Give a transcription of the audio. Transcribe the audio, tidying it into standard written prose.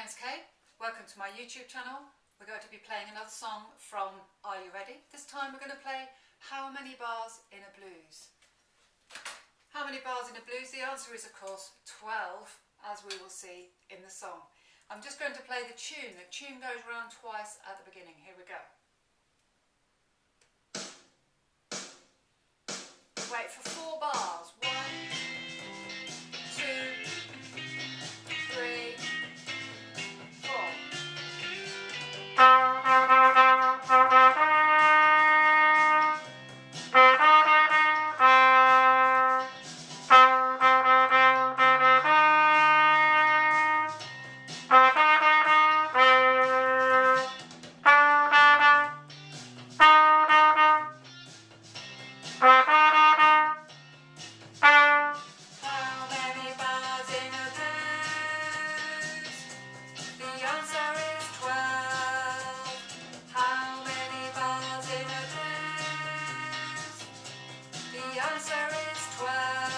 name's Kate. Welcome to my YouTube channel. We're going to be playing another song from Are You Ready? This time we're going to play How Many Bars in a Blues. How many bars in a blues? The answer is of course 12, as we will see in the song. I'm just going to play the tune. The tune goes around twice at the beginning. Here we go. Wait for 4 bars. 1, 2, 3, 4. The answer is 12.